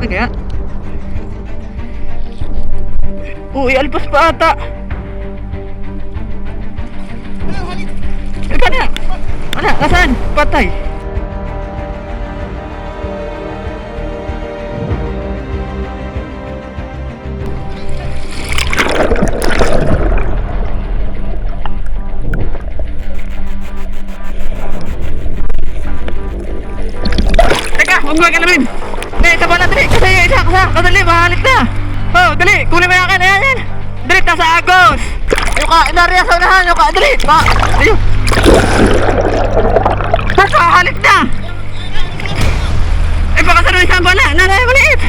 Ay kaya? Uy, alpas pa ata. Ika na. Ano? Nasaan? Patay. Teka, huwag mo galamin. Dali, taba na, dali. Kasi yung isa, kadali, mahalik na. Oh, dali, kunin mo yung akin. Ayan, ayan. Dali, nasa agos. Yung ka, inariya sa unahan. Yung ka, dali. Ayun. Nasa, halik na. Eh, baka sa rin isang bala. Nanay, maliit.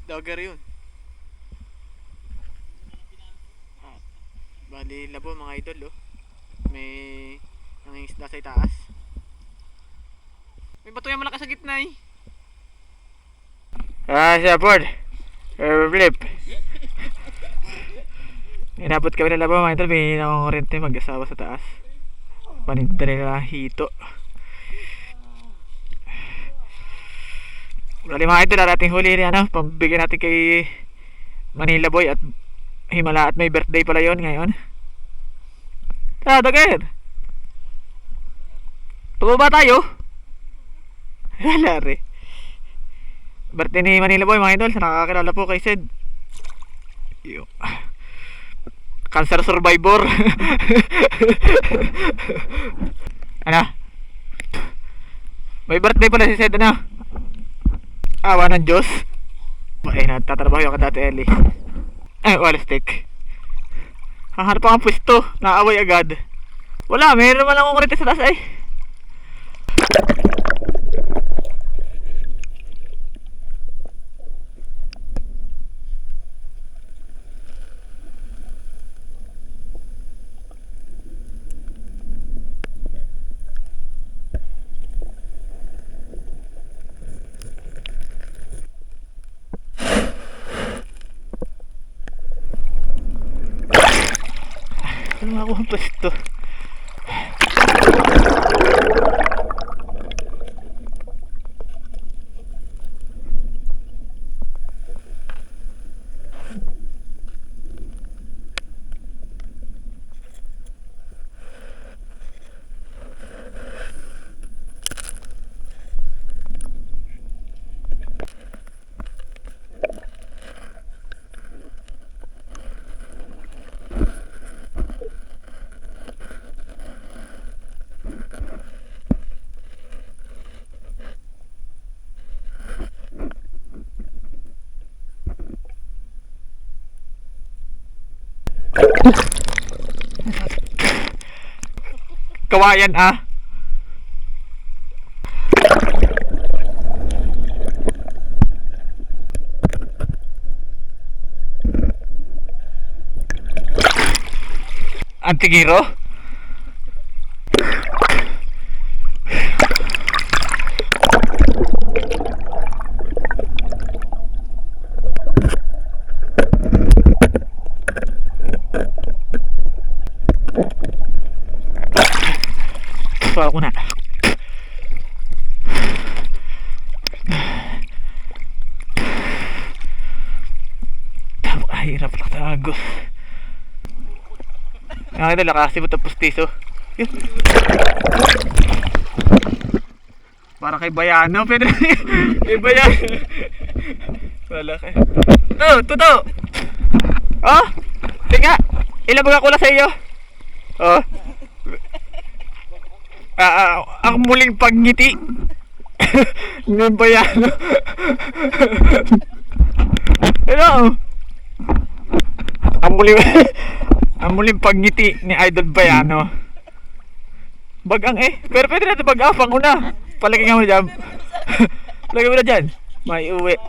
Dogger yun. Bali labo mga idol oh. May nangingisda sa itaas. May bato yung malakas sa gitna eh. Siya board. Flip. Inabot kami ng labo mga idol. May nakongorente mag-asawa sa taas. Paninta nila hito. Bali mga idol, ating huli rin ano, pambigyan natin kay Manila Boy at Himala at may birthday pala yon ngayon. Dagger! Pababa tayo? Wala rin. Birthday ni Manila Boy mga idol, sa nakakakilala po kay Sid. Cancer survivor. Ano? May birthday pala si Sid ano? Awa ng Diyos. Eh, natatrabaho yung dati Eli. Wala stick. Hahanap pa ang pwesto. Naaway agad. Wala, mayroon naman akong kurente sa taas ay. Ano ako ang pwesto? Kawayan ah. Antigiro? Suara ko na. Hirap lang sa agos. Ang ito, lakasi mo tapos tiso. Yun. Para kay Bayano, pero kay Bayano. Wala kay. Oh, totoo. Oh, tingnan. Ilabag ako lang sa iyo. Oh. Ang muling pagngiti. Ng Bayano. Hello. Ang muling pagngiti ni Idol Bayano. Bagang pero pwede natin bag-afang una. Palagay nga mo dyan. Palagay mo na dyan. May uwi.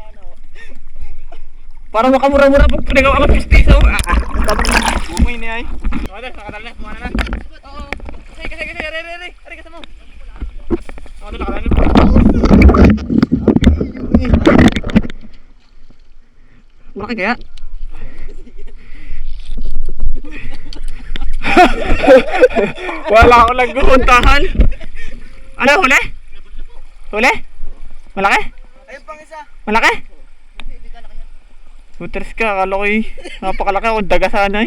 Para makamura-mura pag pinagawa ka pistiso. Bumay niya ay. Mada, nakadal na. Kumana na. Oo. Kasi. Ari ka sa mo. Mada, nakadal na. Malaki kaya? Wala ako nagpupuntahan. Ano, huli? Huli? Malaki? Ayun pang isa. Malaki? Butres ka, akala ko napakalaki ako, daga sana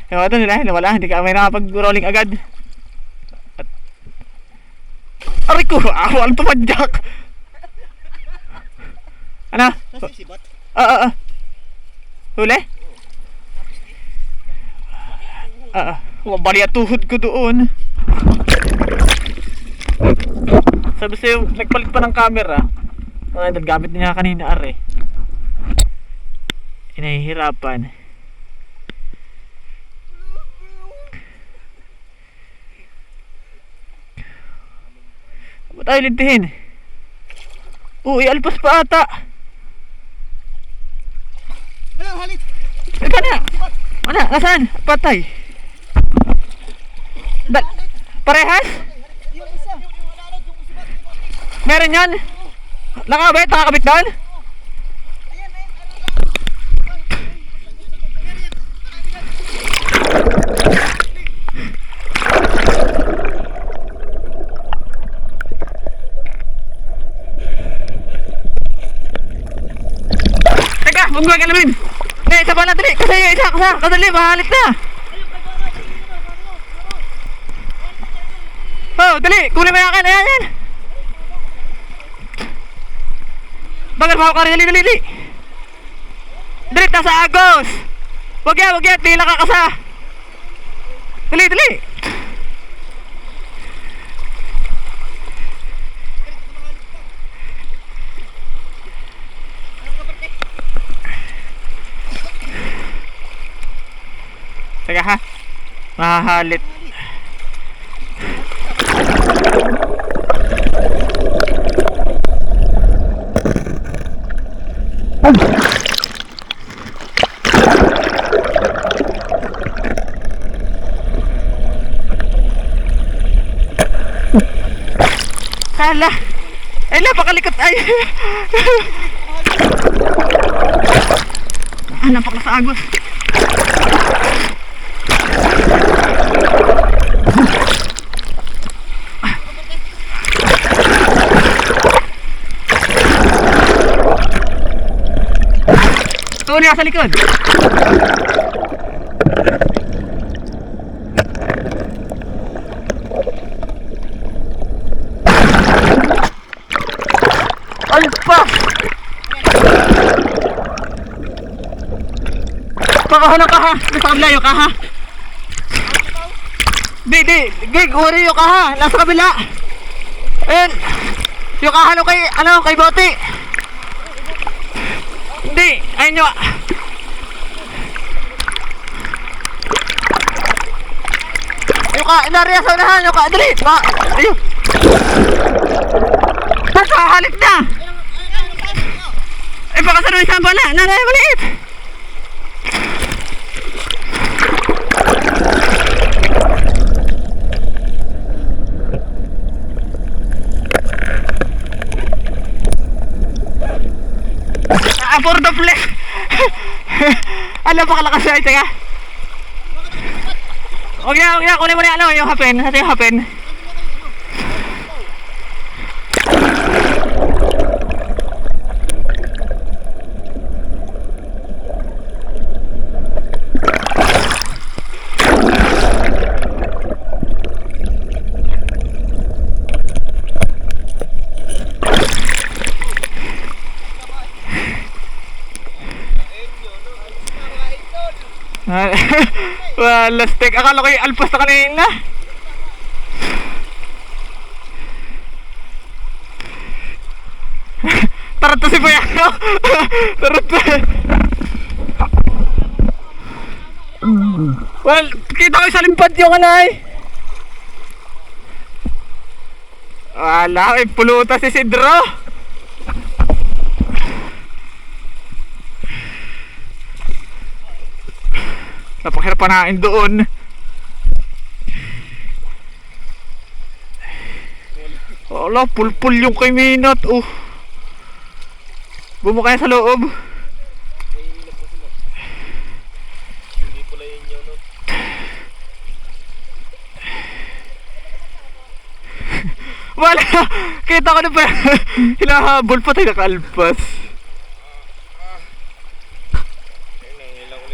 Ewan ito nila, wala, hindi ka may nakapag-rolling agad. Aray ko, ako, ano tumadyak? Ano? Huli? Bali at tuhod ko doon. Sabi sa'yo, nagpalit pa ng camera. Naggamit niya kanina are. Inahihirapan. Ba't tayo lintihin? Alpas pa ata. Hello, halit. Ika na. Ano? Nasaan? Patay. Parehas? Yung isa. Meron yan? Nakabit? Nakakabit doon? Teka, huwag mo galamin. Isa pa na dali. Kasi yung isa, kadali, mahalit na. Oh, dali, kunin mo yung akin. Ayan. Bagal mo ako karili, dali. Dali, nasa agos. Wag yan, pila ka kasa. Dali. Teka ha, mahahalit. Kala, napakalikot ay. Napakala sa agos. Ito niya sa likod. Alpa! Pakahalang ka ha. Nasa kabila yung kaha. Di, uri yung kaha. Nasa kabila. Ayun. Yung kaha kay Bote. Hindi, ayun nyo. Yung ka, inariya sa unahan. Yung ka, dali. Ayun. Nakahalit na. Baka sa isang bala. Nanay, maliit. for the flesh. Alam pa kalakas siya. Teka. Huwag na. Kunin mo na ano, yung hapin. Ito yung hapin. Wala stick. Akala ko yung alpas na kanina. Taranta si Boyano. Taranta. Well, kita ko sa limpad yung anay. Wala, may pulutan si Sidro. Napakahirap panain doon. Wala, pulpul yung kay Minot. Bumukay sa loob. Hindi pala yun yun, no? Wala, kita ko na pa. Hinahabol pa tayo nakalpas.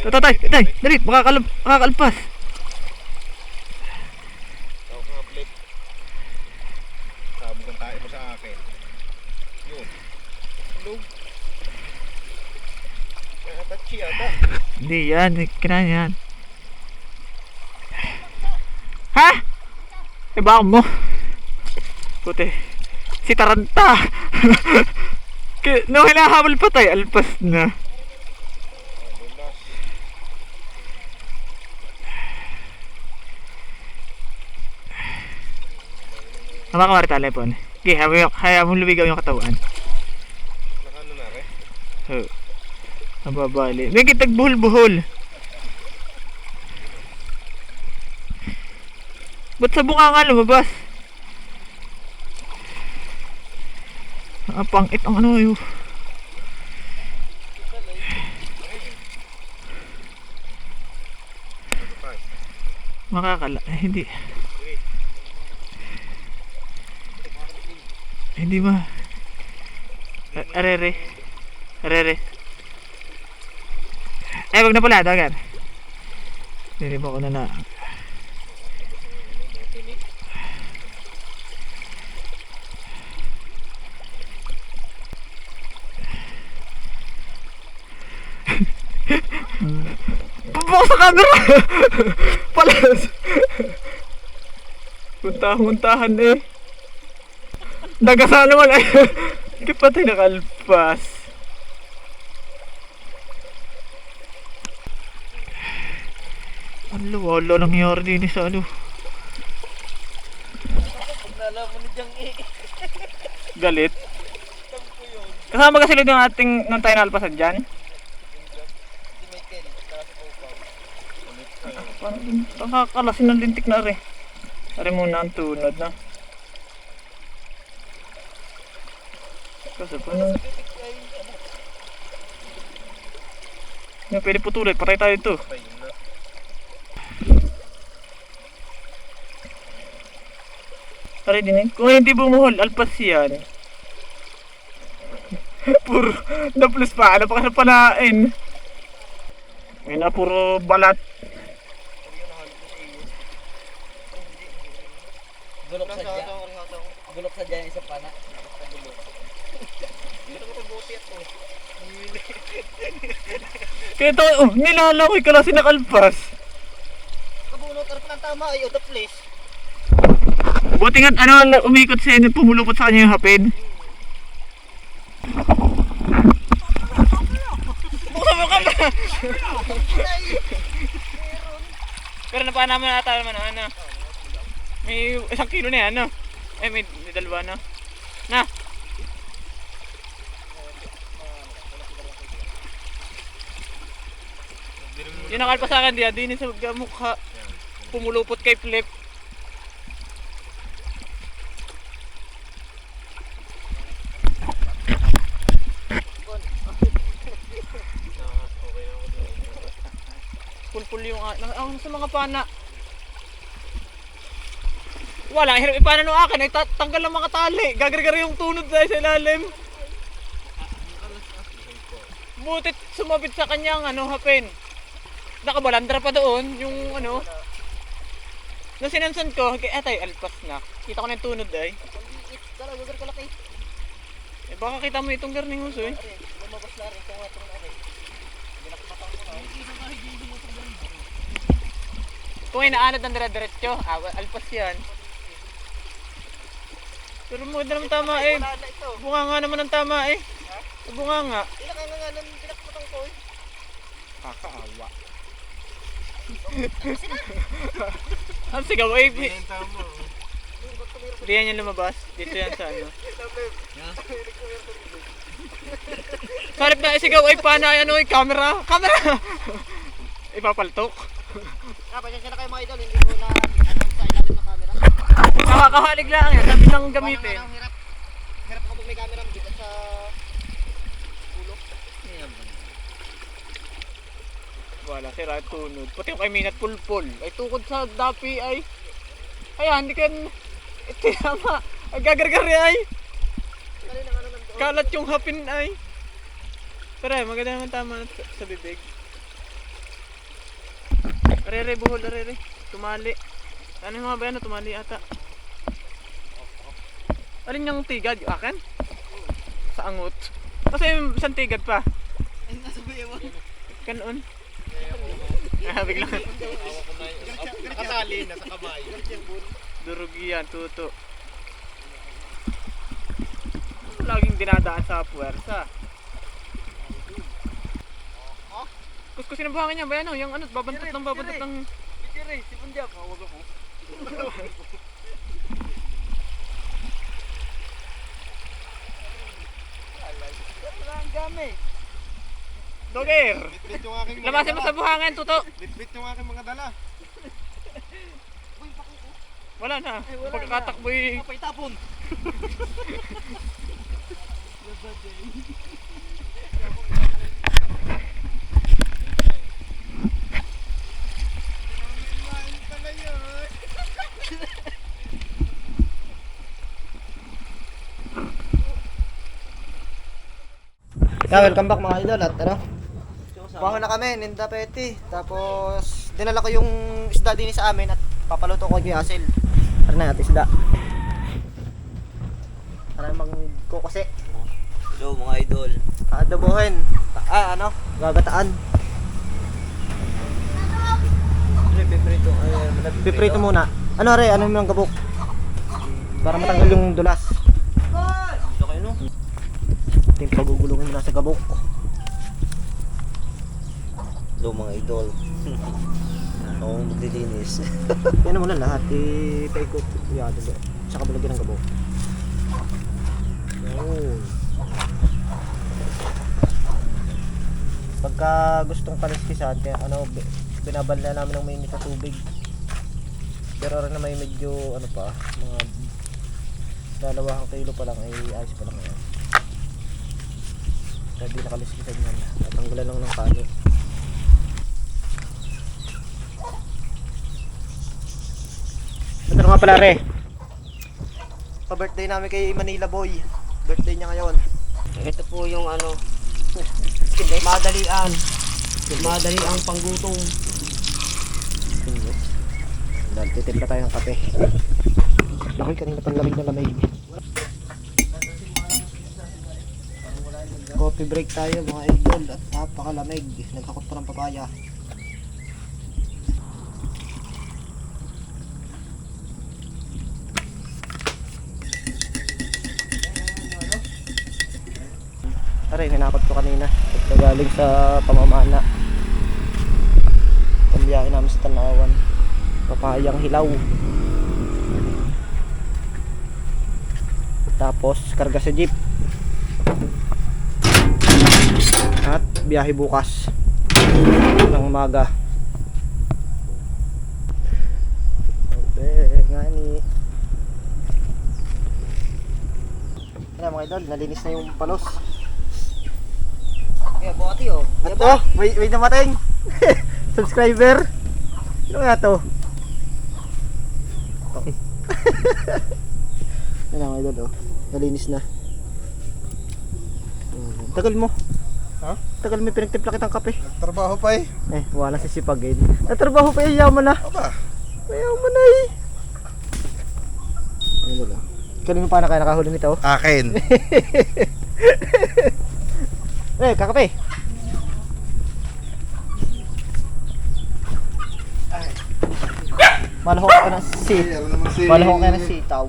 Tay, dali, makakalpas. Tawag ka nga, Flip. Sabog ang tayo mo sa akin. Yun. Hello. Nakatachi ata. Hindi yan, kinain yan. Ha? Iba mo. Puti. Si Taranta. No, hinahabol pa tayo, alpas na. Hamak ka telepon. Okay, hayaan mo lumigaw yung katawan. Nakano na rin? Nababali. May kitag buhol-buhol. Ba't sa bunga nga lumabas? Pangit ang ano yun. Makakala. Hindi. Hindi ba? Arere. Wag na pala, dagan. Hindi ba ko na. Pabukas sa camera. Palas. Muntahan eh. Dagasaan naman ay. Hindi pa tayo nakalpas. Ano, wala nangyari din sa ano. Nalaman mo diyang Galit. Kasama kasi ulit yung ating nang tayo nalpasan dyan. Si Michael, saka si Popao. Parang nakakalasin ng lintik na rin. Ari muna ang tunod na. Kasi paano? Yung pwede putulin, patay tayo ito. Patay yun na. Ari din eh. Kung hindi bumuhol, alpas yan. Puro na-plus pa. Ano pa kasi panain? May na puro balat. Gulok sa dyan. Gulok sa dyan, isa pana. Kaya ito, nilalakoy ka lang sinakalpas. Kabunot, ano pa ng tama ay the place. Buti nga, umikot siya, pumulupot sa kanya yung hapid. Buksan mo ka ba? Pero napaan naman nata naman, ano? May 1 kilo na yan, ano? May 2 na. Na! Yung nakalpa sa akin, di sa mukha. Pumulupot kay Flip. full yung sa mga pana. Wala, hirap ipana nung akin ay tanggal ng mga tali. Gagar-gar yung tunod dahil sa ilalim. Butit sumabit sa kanyang hapin. Nakabalandra pa doon yung nung sinansan ko, tayo alpas na. Kita ko na yung tunod ay. Tara, gagar kalaki. Baka kita mo itong garning uso eh. Lumabas na rin. Kaya itong na rin. Binakmatang ko na. Kung inaanod ng dire-diretso, alpas yan. Pero maganda naman tama eh. Wala na ito. Bunga nga naman ang tama eh. Bunga nga. Ilakay nga nga nang binakmatang ko eh. Kakaawa. Ang sigaw eh. Hindi yan yung lumabas. Dito yan sa Sarap na isigaw ay pana camera. Camera! Ipapaltok. Pasensya na kayo mga idol. Hindi ko na sa ilalim ng camera. Nakakahalig lang yan. Sabi ng gamitin. Hirap. Hirap ako pag may camera. Bigat sa ulo. Wala, sira tunod. Pati yung kay Minat pulpul. Ay tukod sa dapi ay. Ayan, hindi ka... Tama. Ay gagar-gari ay. Kalat yung hapin ay. Pero maganda naman tama sa bibig. Arere, buhol, arere. Tumali. Ano yung mga bayan na tumali ata? Alin yung tigad? Yung akin? Sa angot. Kasi yung isang tigad pa. Ay, nasa bayawan. Kanoon. Biglang. Nakatali na sa kamay. Durugi yan, tuto. Laging dinadaan sa puwersa. Kuskusin ang buhangin niya, bayan yung babantot ng... Pitire, si Punjab. Huwag ako. Wala ang dami. Doger! Bitbit yung aking mga Lamasin mo sa buhangin, tuto! Bitbit yung aking mga dala. Wala na. wala Pagkakatakboy. Kapay tapon. Yeah, welcome back mga idol at bumangon na kami, Ninda Peti. Tapos dinala ko yung isda din sa amin at papaluto ko kay Asel. Tara na natin isda. Para magkukuse. Hello mga idol. Adobohin. Gagataan. Piprito muna. Ano yung gabok? Para matanggal yung dulas. Dito kayo no? Ito yung pagugulungin mo na sa gabok. Hello mga idol. Ako maglilinis. Yan mo na lahat. Ipaikot. Yan. Tsaka balagyan ng gabok. Yun. Pagka gustong kaliskisan, binabal na namin ng mainit na tubig. Pero rin na may medyo mga 2 kilo pa lang ay ayos pa lang yan. Kaya di nakaliskisan yan. Tatanggalan lang ng kalo. Ito nga pala re. Pa-birthday namin kay Manila Boy. Birthday niya ngayon. Ito po yung madaliang panggutom. Dahil titimpla tayo ng kape. Ako'y kanina pang lamig na lamig. Coffee break tayo mga idol at napakalamig. Nagkakot pa ng papaya. Aray, hinakot ko kanina. Galing sa pamamana. Pambiyahin namin sa Tanawan. Papayang hilaw. Tapos karga sa jeep. At biyahe bukas ng umaga. Okay, ngani. Ayan mga idol, nalinis na yung palos. Kaya buhati oh. At may dumating. subscriber. Ano nga to? Yan ang idol oh. Nalinis na. Tagal mo. Ha? Tagal mo pinagtimpla kitang kape. Trabaho pa eh. Wala si sipagin. Natrabaho pa yaman na. Aba. Mayaman na eh. Ano ba? Kanino pa na kaya nakahuli nito? Akin. Kakape. Malahok ka ng Malahok ka ng sitaw.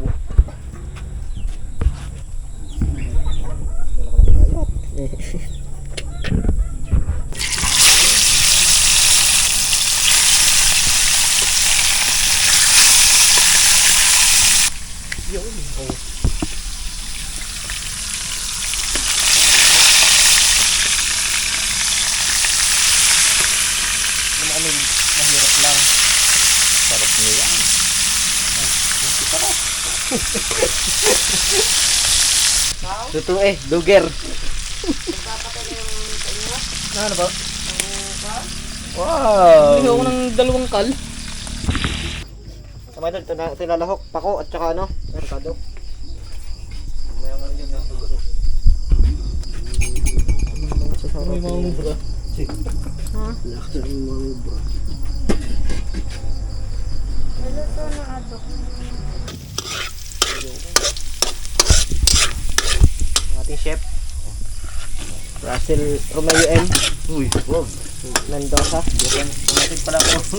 Mahirap lang. Sarap niya. Totoo luger. Ano ba? Wow! Bili ako ng 2 kal. Tama ito, tilalahok, pako at saka ano, merkado. May mga mubra. Ang ating chef Russell Romeo M. Uy, wow. Mendoza. Tumating pala ako.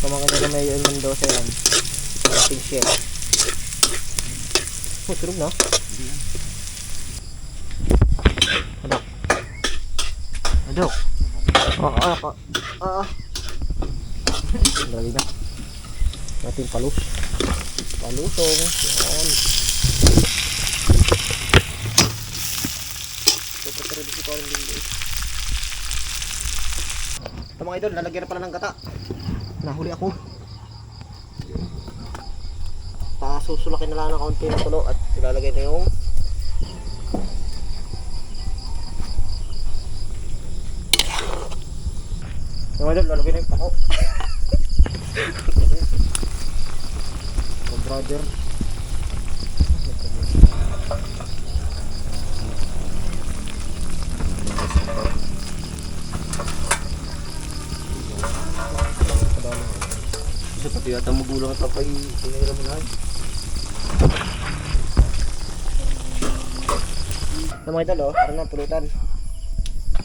Kumakain na Romeo M. Mendoza yan. Ang ating chef. Surog na. Adok. Lagi na. Ating palus. Palusong. Yan. Ito mga idol, lalagyan na pala ng gata. Nahuli ako. Pasusulakin na lang ng kaunti ng tulo at ilalagay na yung idol, lalagay na yung pako. Oh brother. Isa pati yata magulang at papay. Tinira mo na. Ito mga idol, parang na pulutan.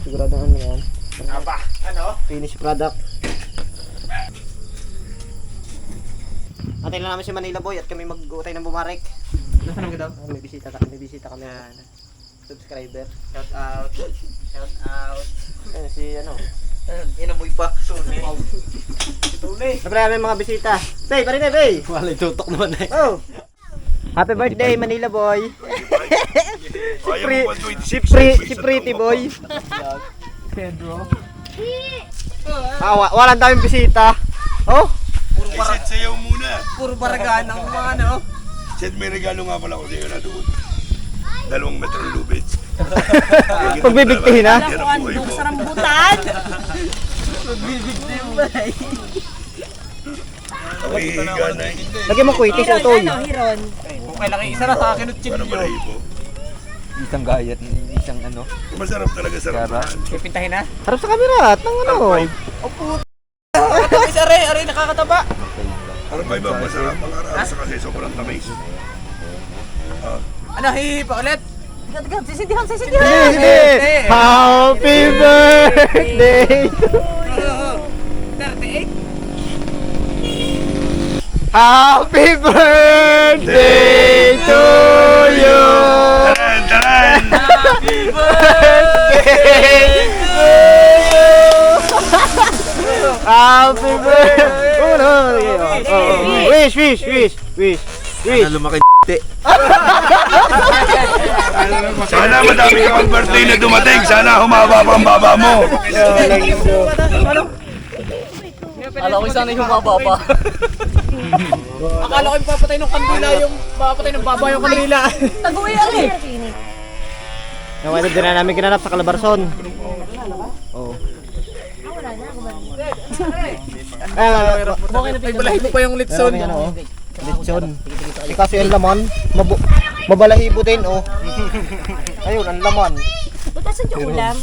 Sigurado ano yan. Aba. Ano? Finished product. Antay lang namin si Manila Boy at kami mag-utay ng bumarek. Nasaan naman ka daw? May bisita kami. Subscriber. Shout out. Shout out. Ayun si ano. Inamoy pa. Suni. Tunay. Siyempre may mga bisita. Bay, pare na bay. Wala tutok naman eh. Oh. Happy birthday Manila Boy. si Pretty Boy. Pedro. Walang daming bisita. Oh. Set sayaw muna. Puro baragaan ang mga ano. Set, may regalo nga pala ko sa'yo na doon. 2 metro lubid. Pagbibigtihin ha. Yan ang buhay mo. Sa rambutan. Okay, higa na eh. Lagyan mo kuitis o toy. Okay lang isa na sa akin at Para malahibo. Isang gayat, isang ano. Masarap talaga sa rambutan. Pipintahin na. Harap sa camera at ng ano. Tamis aray nakakataba. Para pa ibang masarap ang arasa kasi sobrang tamis. Ano hihipa ulit? Sisidihan. Happy birthday. 38? Happy birthday to you. Taran! Taran! Happy birthday to you. Happy birthday. Wish. lumaki Sana madami kang birthday na dumating. Sana humaba pa ang baba mo. Alam ko sana yung mababa. Akala ko yung papatay ng kandila yung papatay ng baba yung kanila. Taguwi ang Yung ito din na namin ginanap sa Calabarzon. Oo. Ay, balahibo pa yung litson. Ano, lechon. Eh, kasi ang laman, mabalahibo din, oh. Ayun, ang laman. Ba't asan yung ulam?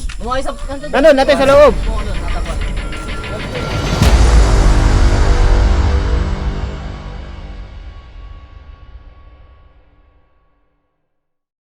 Nandun natin sa loob.